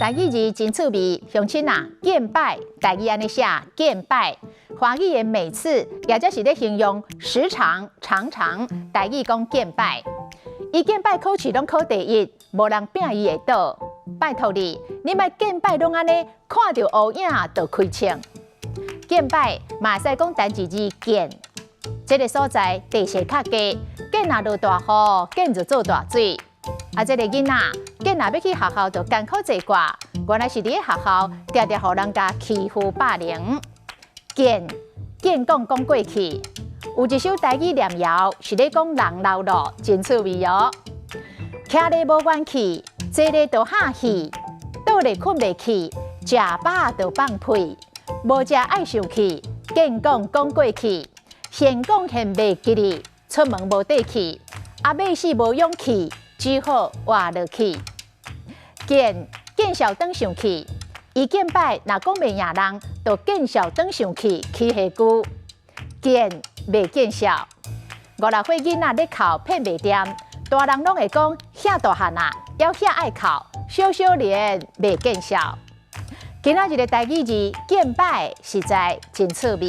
台语字真趣味，乡亲啊，见拜，台语安尼写见拜。华语言每次，也则是咧形容时常、常常，台语讲见拜。伊见拜考试拢考第一，无人拼伊会倒。拜托你，你莫见拜拢安尼，看到乌影就开枪。见拜嘛会使讲单字字见，这个所在地势较低，见若落大雨，见就做大水。啊，这个囡仔，见若要去学校就艰苦坐挂，原来是伫咧学校常常互人家欺负霸凌。见讲过去，有一首台语念谣是咧讲人老了真趣味哦。徛咧无元气，坐咧就哈气，倒咧困袂去，食饱就放屁，无食爱生气，见讲过去，现讲现袂记哩，出门无底气，啊尾死无勇气。只好活落去，见笑转上去，伊见拜若讲袂赢人，就见笑转上去起下句，见袂见笑。5、6岁囡仔咧哭骗袂掂，大人拢会讲遐大汉啊，要遐爱哭，小小年袂见笑。今仔日的台语字见拜实在真趣味。